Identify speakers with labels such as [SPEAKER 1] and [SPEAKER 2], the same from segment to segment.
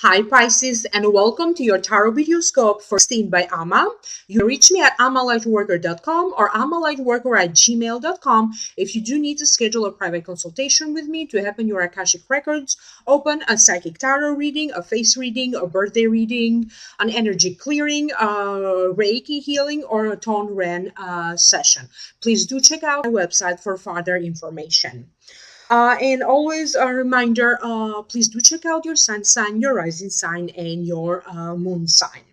[SPEAKER 1] Hi Pisces, and welcome to your Tarot Video Scope for 16 by Amma. You can reach me at ammalightworker.com or ammalightworker@gmail.com if you do need to schedule a private consultation with me to open your Akashic records, open a psychic tarot reading, a face reading, a birthday reading, an energy clearing, a Reiki healing, or a Tone Ren session. Please do check out my website for further information. And always a reminder, please do check out your sun sign, your rising sign, and your moon sign.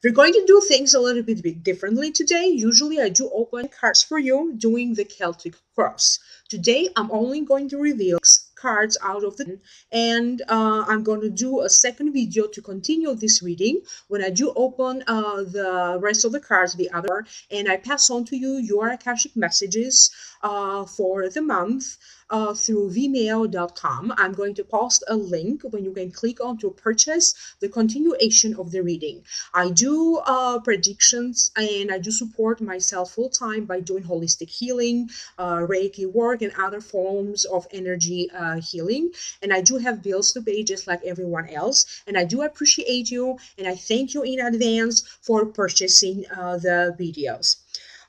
[SPEAKER 1] We're going to do things a little bit differently today. Usually I do open cards for you doing the Celtic cross. Today I'm only going to reveal cards out of the and I'm going to do a second video to continue this reading when I do open the rest of the cards, the other, and I pass on to you your Akashic messages for the month through vimeo.com. I'm going to post a link when you can click on to purchase the continuation of the reading. I do predictions and I do support myself full time by doing holistic healing, Reiki work, and other forms of energy healing. And I do have bills to pay just like everyone else. And I do appreciate you and I thank you in advance for purchasing the videos.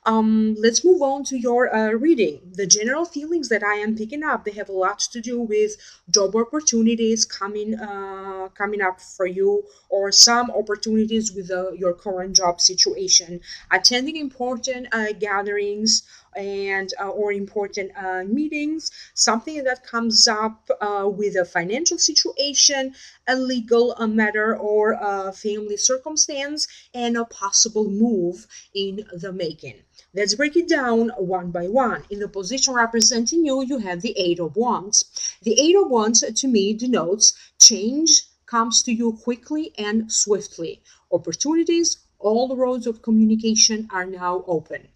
[SPEAKER 1] Let's move on to your reading. The general feelings that I am picking up, they have a lot to do with job opportunities coming up for you, or some opportunities with your current job situation, attending important gatherings and or important meetings, something that comes up with a financial situation, a legal matter, or a family circumstance, and a possible move in the making. Let's break it down one by one. In the position representing you, you have the Eight of Wands. The Eight of Wands to me denotes change comes to you quickly and swiftly. Opportunities, all the roads of communication are now open.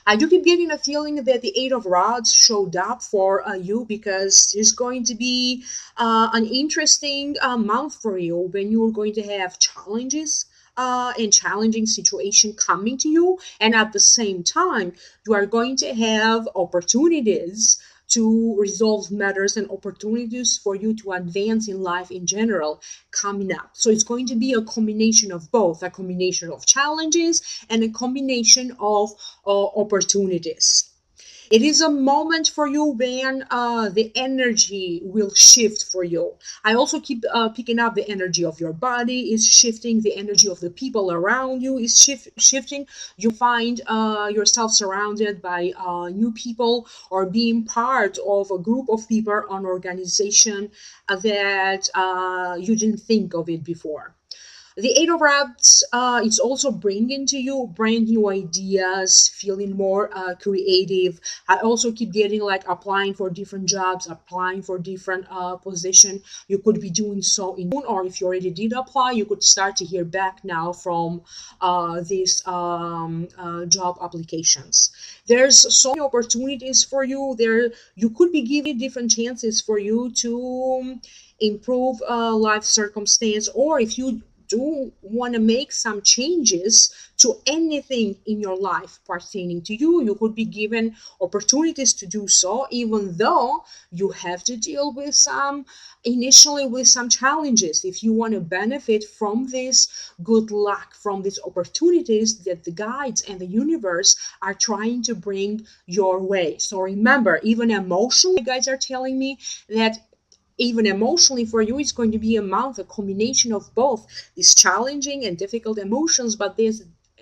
[SPEAKER 1] I do keep getting a feeling that the Eight of Rods showed up for you because it's going to be an interesting month for you when you're going to have challenges and challenging situation coming to you, and at the same time you are going to have opportunities to resolve matters and opportunities for you to advance in life in general coming up. So it's going to be a combination of both, a combination of challenges and a combination of opportunities. It is a moment for you when the energy will shift for you. I also keep picking up the energy of your body is shifting, the energy of the people around you is shifting. You find yourself surrounded by new people or being part of a group of people, an organization that you didn't think of it before. The Eight of Wands is also bringing to you brand new ideas, feeling more creative. I also keep getting like applying for different jobs, applying for different position. You could be doing so in June, or if you already did apply, you could start to hear back now from these job applications. There's so many opportunities for you. You could be given different chances for you to improve life circumstance, or if you do want to make some changes to anything in your life pertaining to you, you could be given opportunities to do so, even though you have to deal with initially with some challenges. If you want to benefit from this good luck, from these opportunities that the guides and the universe are trying to bring your way. So remember, even emotionally, you guys are telling me that even emotionally for you, it's going to be a month, a combination of both these challenging and difficult emotions, but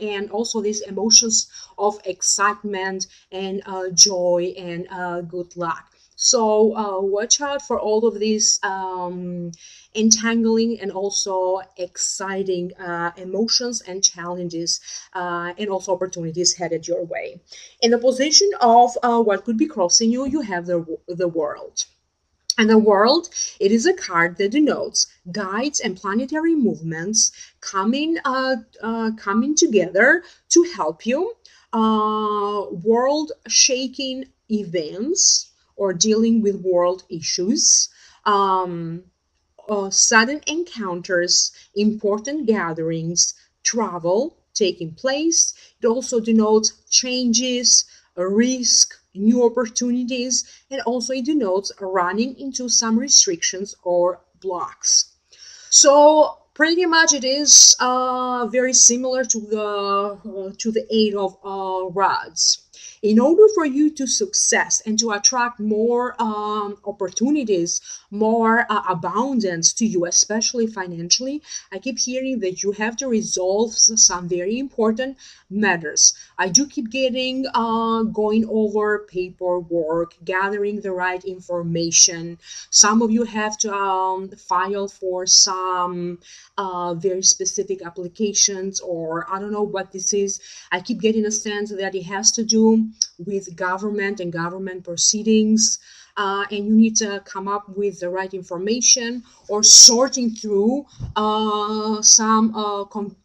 [SPEAKER 1] and also these emotions of excitement and joy and good luck. So watch out for all of these entangling and also exciting emotions and challenges and also opportunities headed your way. In the position of what could be crossing you, you have the World. And the World, it is a card that denotes guides and planetary movements coming together to help you, world-shaking events or dealing with world issues, sudden encounters, important gatherings, travel taking place. It also denotes changes, a risk, new opportunities, and also it denotes running into some restrictions or blocks. So pretty much it is very similar to the Eight of Rods. In order for you to success and to attract more opportunities, more abundance to you, especially financially, I keep hearing that you have to resolve some very important matters. I do keep getting going over paperwork, gathering the right information. Some of you have to file for some very specific applications, or I don't know what this is. I keep getting a sense that it has to do with government and government proceedings. And you need to come up with the right information, or sorting through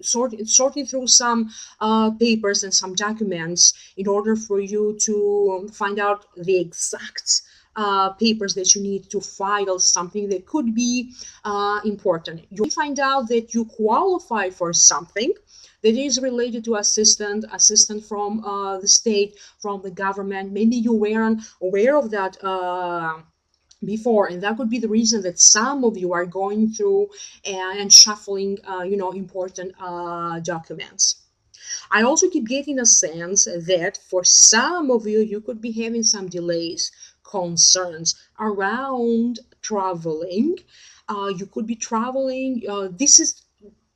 [SPEAKER 1] sorting through some papers and some documents in order for you to find out the exact papers that you need to file something that could be important. You find out that you qualify for something that is related to assistant from the state, from the government. Maybe you weren't aware of that before, and that could be the reason that some of you are going through and shuffling important documents. I also keep getting a sense that for some of you, you could be having some delays, concerns around traveling. You could be traveling. This is,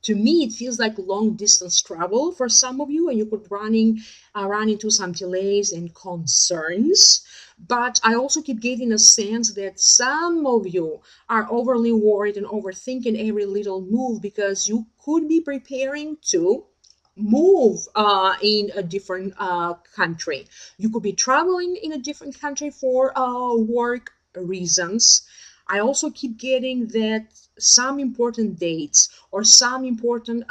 [SPEAKER 1] to me, it feels like long distance travel for some of you, and you could run into some delays and concerns. But I also keep getting a sense that some of you are overly worried and overthinking every little move, because you could be preparing to move in a different country. You could be traveling in a different country for work reasons. I also keep getting that some important dates or some important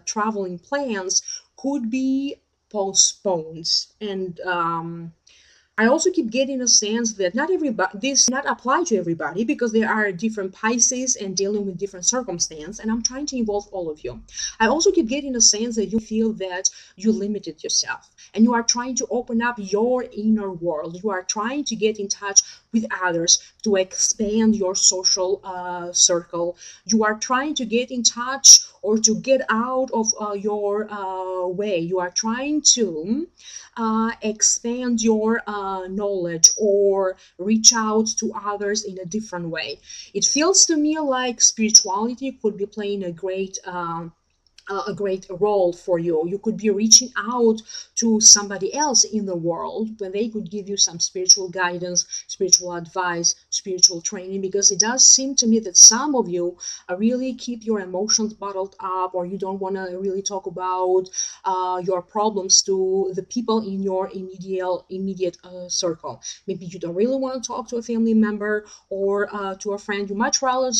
[SPEAKER 1] traveling plans could be postponed. And I also keep getting a sense that not everybody, this not apply to everybody, because there are different Pisces and dealing with different circumstance, and I'm trying to involve all of you. I also keep getting a sense that you feel that you limited yourself and you are trying to open up your inner world. You are trying to get in touch with others, to expand your social circle. You are trying to get in touch or to get out of your way. You are trying to expand your knowledge or reach out to others in a different way. It feels to me like spirituality could be playing a great role for you. You could be reaching out to somebody else in the world when they could give you some spiritual guidance, spiritual advice, spiritual training, because it does seem to me that some of you really keep your emotions bottled up, or you don't want to really talk about your problems to the people in your immediate circle. Maybe you don't really want to talk to a family member or to a friend. You much rather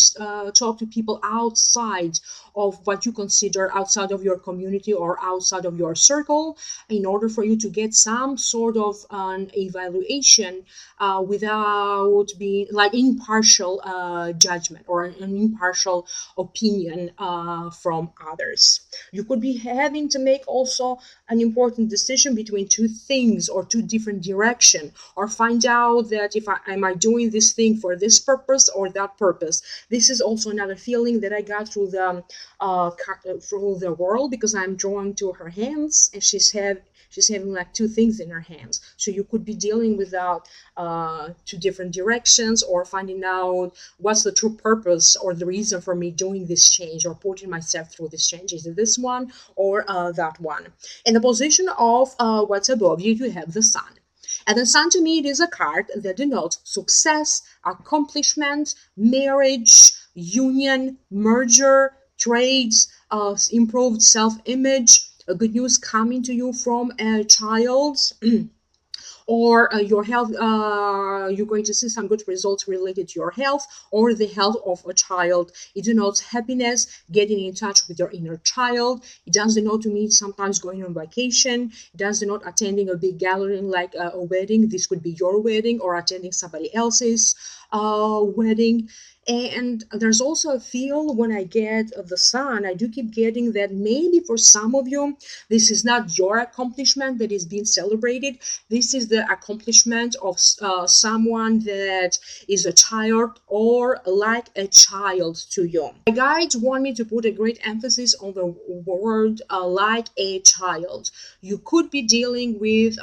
[SPEAKER 1] talk to people outside of what you consider outside of your community or outside of your circle, in order for you to get some sort of an evaluation without being like impartial judgment or an impartial opinion from others. You could be having to make also an important decision between two things or two different directions, or find out that if am I doing this thing for this purpose or that purpose. This is also another feeling that I got through the world, because I'm drawn to her hands, and she's having like two things in her hands. So you could be dealing with two different directions, or finding out what's the true purpose or the reason for me doing this change or putting myself through this change. Is it this one or that one? In the position of what's above you, you have the sun. And the sun, to me, it is a card that denotes success, accomplishment, marriage, union, merger, trades, improved self-image, good news coming to you from a child. Or your health, you're going to see some good results related to your health or the health of a child. It denotes happiness, getting in touch with your inner child. It does denote to me sometimes going on vacation. It does denote attending a big gathering like a wedding. This could be your wedding, or attending somebody else's wedding. And there's also a feel when I get the sun, I do keep getting that maybe for some of you, this is not your accomplishment that is being celebrated. This is the accomplishment of someone that is a child or like a child to you. My guides want me to put a great emphasis on the word like a child. You could be dealing with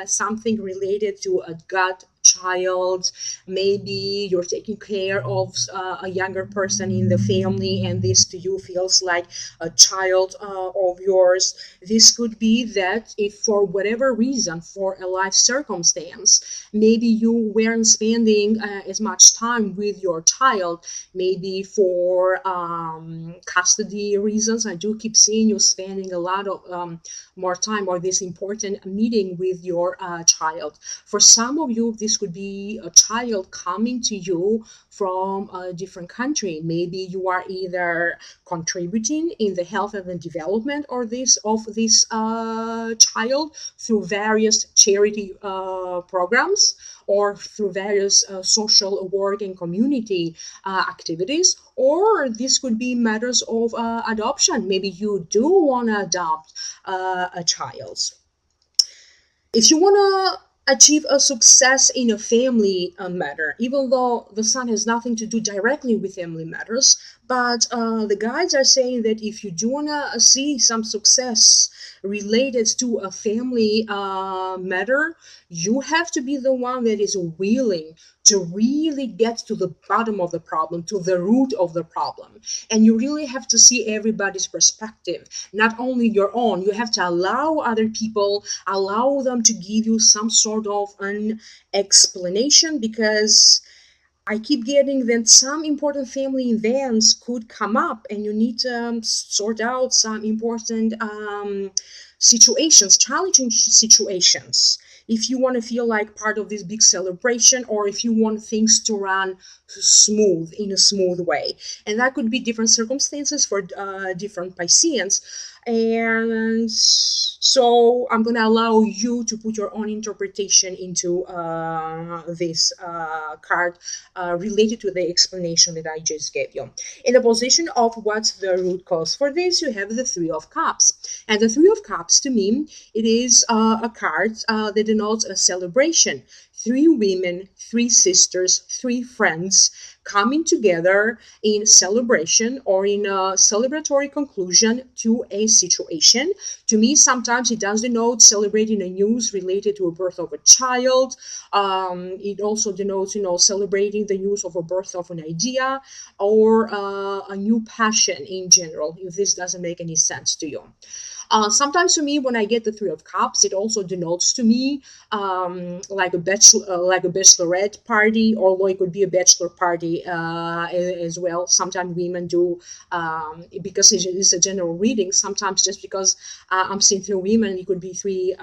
[SPEAKER 1] something related to a gut child. Maybe you're taking care of a younger person in the family, and this to you feels like a child of yours. This could be that if for whatever reason, for a life circumstance, maybe you weren't spending as much time with your child, maybe for custody reasons. I do keep seeing you spending a lot of more time or this important meeting with your child. For some of you, this could be a child coming to you from a different country. Maybe you are either contributing in the health and the development or this child through various charity programs or through various social work and community activities, or this could be matters of adoption. Maybe you do want to adopt a child. If you want to achieve a success in a family matter, even though the sun has nothing to do directly with family matters, but the guides are saying that if you do want to see some success related to a family matter, you have to be the one that is willing to really get to the bottom of the problem, to the root of the problem. And you really have to see everybody's perspective, not only your own. You have to allow other people, allow them to give you some sort of an explanation, because I keep getting that some important family events could come up and you need to sort out some important situations, challenging situations. If you want to feel like part of this big celebration, or if you want things to run smooth, in a smooth way. And that could be different circumstances for different Pisceans. And so I'm going to allow you to put your own interpretation into this card related to the explanation that I just gave you. In the position of what's the root cause for this, you have the Three of Cups. And the Three of Cups, to me, it is a card that denotes a celebration. Three women, three sisters, three friends coming together in celebration or in a celebratory conclusion to a situation. To me, sometimes it does denote celebrating a news related to a birth of a child. It also denotes, celebrating the news of a birth of an idea or a new passion in general, if this doesn't make any sense to you. Sometimes to me, when I get the Three of Cups, it also denotes to me like a bachelorette party, although it could be a bachelor party as well. Sometimes women do, because it is a general reading. Sometimes just because I'm seeing three women, it could be three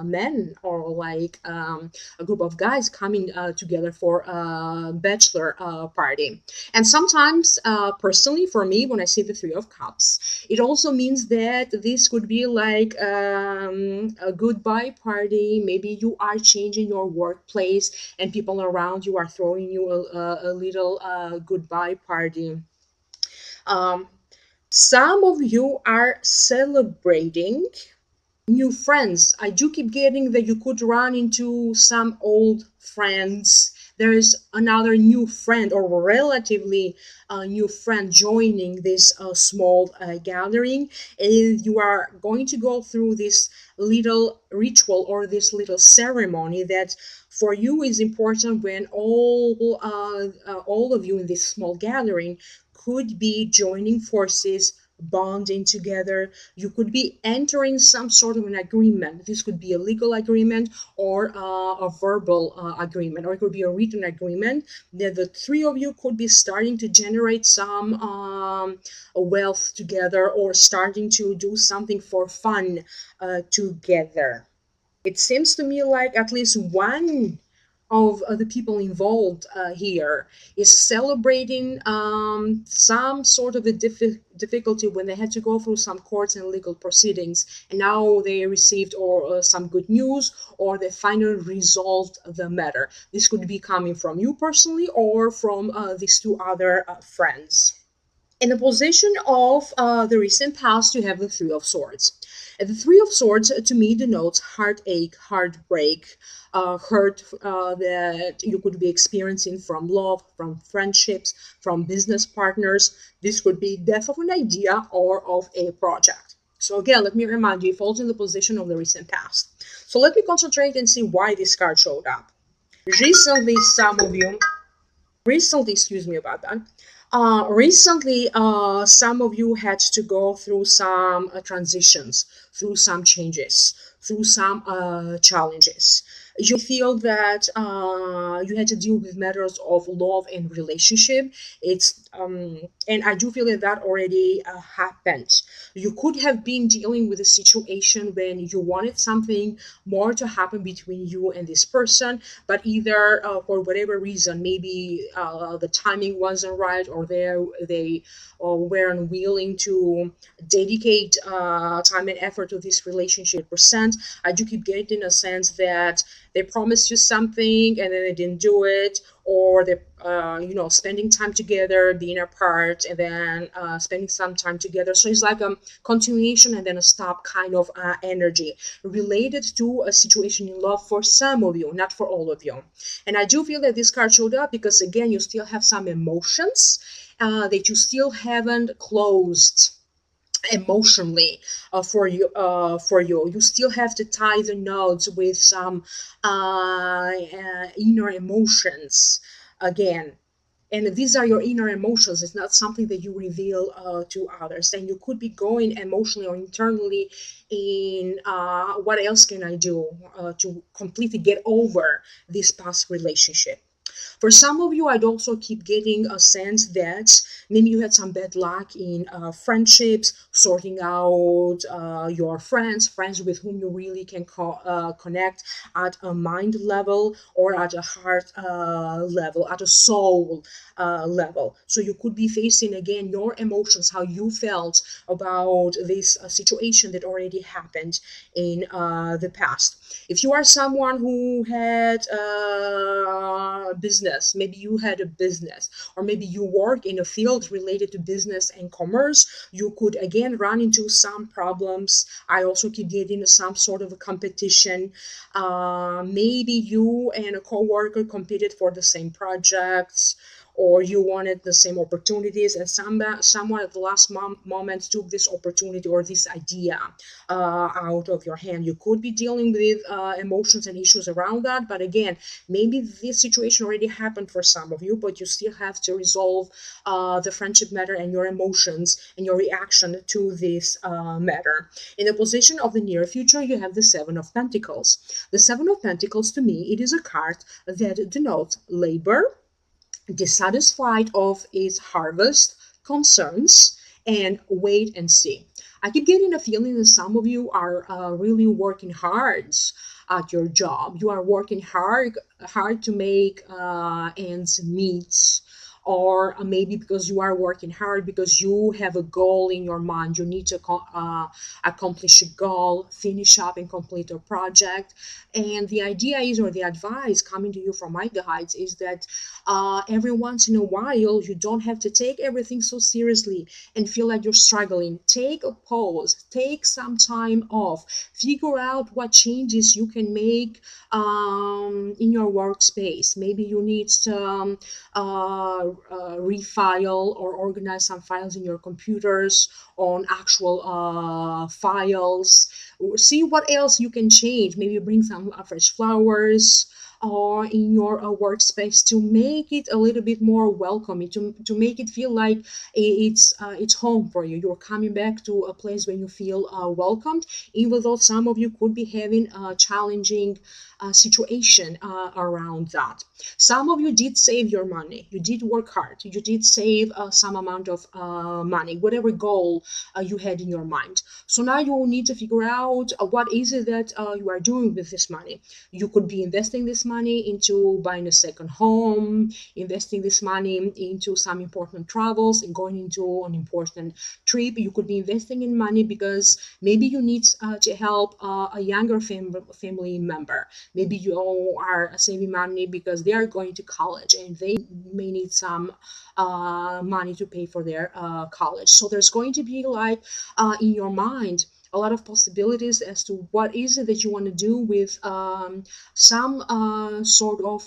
[SPEAKER 1] men or like a group of guys coming together for a bachelor party. And sometimes, personally, for me, when I see the Three of Cups, it also means that this could be like a goodbye party. Maybe you are changing your workplace and people around you are throwing you a little goodbye party. Some of you are celebrating new friends. I do keep getting that you could run into some old friends. There's another new friend or relatively new friend joining this small gathering, and you are going to go through this little ritual or this little ceremony that for you is important, when all of you in this small gathering could be joining forces, bonding together. You could be entering some sort of an agreement. This could be a legal agreement or a verbal agreement, or it could be a written agreement that the three of you could be starting to generate some wealth together, or starting to do something for fun together. It seems to me like at least one of the people involved here is celebrating some sort of a difficulty when they had to go through some courts and legal proceedings, and now they received or some good news, or they finally resolved the matter. This could be coming from you personally or from these two other friends. In the position of the recent past, you have the Three of Swords. And the Three of Swords, to me, denotes heartache, heartbreak, hurt that you could be experiencing from love, from friendships, from business partners. This could be death of an idea or of a project. So again, let me remind you, it falls in the position of the recent past. So let me concentrate and see why this card showed up. Recently, some of you excuse me about that. Recently, some of you had to go through some transitions, through some changes, through some challenges. You feel that you had to deal with matters of love and relationship. And I do feel that that already happened. You could have been dealing with a situation when you wanted something more to happen between you and this person, but either for whatever reason, maybe the timing wasn't right, or they weren't willing to dedicate time and effort to this relationship percent. I do keep getting a sense that they promised you something and then they didn't do it, or they spending time together, being apart, and then spending some time together. So it's like a continuation and then a stop kind of energy related to a situation in love for some of you, not for all of you. And I do feel that this card showed up because, again, you still have some emotions that you still haven't closed emotionally you still have to tie the knots with some inner emotions again. And these are your inner emotions. It's not something that you reveal to others. And you could be going emotionally or internally in what else can I do to completely get over this past relationship. For some of you, I'd also keep getting a sense that maybe you had some bad luck in friendships, sorting out your friends with whom you really can connect at a mind level or at a heart level, at a soul level. So you could be facing again your emotions, how you felt about this situation that already happened in the past. If you are someone who had business, maybe you had a business, or maybe you work in a field related to business and commerce, you could again run into some problems. I also keep getting some sort of a competition. Maybe you and a coworker competed for the same projects, or you wanted the same opportunities, and someone at the last moment took this opportunity or this idea out of your hand. You could be dealing with emotions and issues around that, but again, maybe this situation already happened for some of you, but you still have to resolve the friendship matter and your emotions and your reaction to this matter. In the position of the near future, you have the Seven of Pentacles. The Seven of Pentacles, to me, it is a card that denotes labor, dissatisfied of its harvest, concerns, and wait and see. I keep getting a feeling that some of you are really working hard at your job. You are working hard to make ends meet, or maybe because you are working hard because you have a goal in your mind. You need to accomplish a goal, finish up and complete a project. And the idea is, or the advice coming to you from my guides, is that every once in a while, you don't have to take everything so seriously and feel like you're struggling. Take a pause, take some time off, figure out what changes you can make in your workspace. Maybe you need to refile or organize some files in your computers on actual files. See what else you can change. Maybe bring some fresh flowers or in your workspace to make it a little bit more welcoming, to make it feel like it's home for you. You're coming back to a place where you feel welcomed, even though some of you could be having a challenging situation around that. Some of you did save your money. You did work hard. You did save some amount of money, whatever goal you had in your mind. So now you need to figure out what is it that you are doing with this money. You could be investing this money money into buying a second home, investing this money into some important travels, and going into an important trip. You could be investing in money because maybe you need to help a younger family member. Maybe you are saving money because they are going to college and they may need some money to pay for their college. So there's going to be like in your mind a lot of possibilities as to what is it that you want to do with some sort of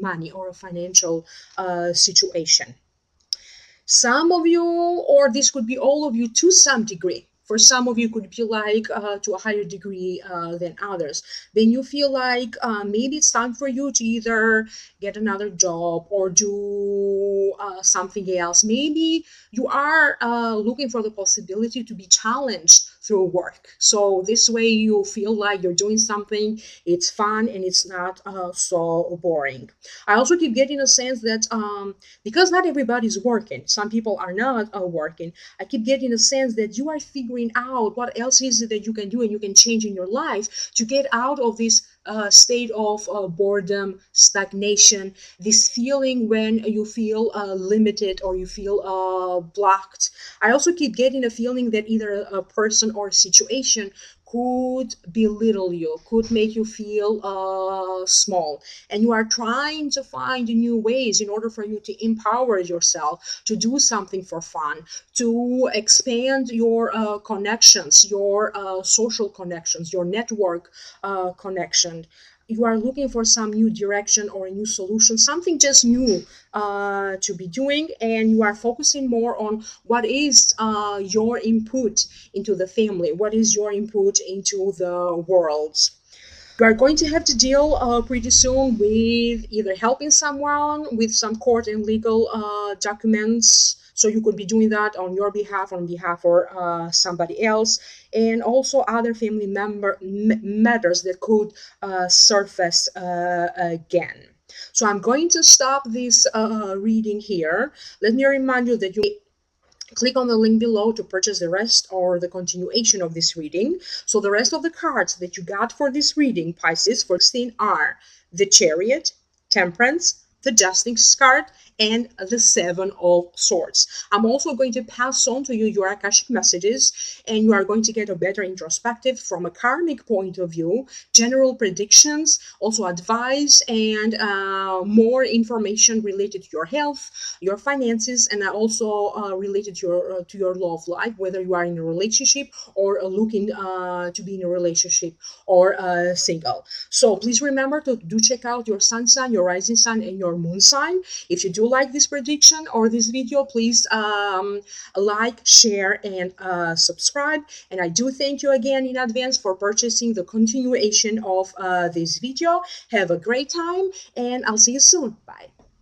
[SPEAKER 1] money or a financial situation. Some of you, or this could be all of you to some degree. For some of you, could be like to a higher degree than others. Then you feel like maybe it's time for you to either get another job or do something else. Maybe you are looking for the possibility to be challenged through work. So this way you feel like you're doing something, it's fun, and it's not so boring. I also keep getting a sense that because not everybody's working, some people are not working, I keep getting a sense that you are figuring out what else is it that you can do and you can change in your life to get out of this state of boredom, stagnation, this feeling when you feel limited or you feel blocked. I also keep getting a feeling that either a person or a situation could belittle you, could make you feel small. And you are trying to find new ways in order for you to empower yourself, to do something for fun, to expand your connections, your social connections, your network connection. You are looking for some new direction or a new solution, something just new to be doing, and you are focusing more on what is your input into the family, what is your input into the world. You are going to have to deal pretty soon with either helping someone with some court and legal documents. So you could be doing that on your behalf, on behalf of somebody else, and also other family matters that could surface again. So I'm going to stop this reading here. Let me remind you that you click on the link below to purchase the rest or the continuation of this reading. So the rest of the cards that you got for this reading, Pisces, for 16 are the Chariot, Temperance, the Justice card, and the Seven of Swords. I'm also going to pass on to you your Akashic messages, and you are going to get a better introspective from a karmic point of view, general predictions, also advice, and more information related to your health, your finances, and also related to your love life, whether you are in a relationship or looking to be in a relationship or single. So please remember to do check out your sun sign, your rising sign, and your moon sign. If you do like this prediction or this video, please like, share, and subscribe. And I do thank you again in advance for purchasing the continuation of this video. Have a great time, and I'll see you soon. Bye.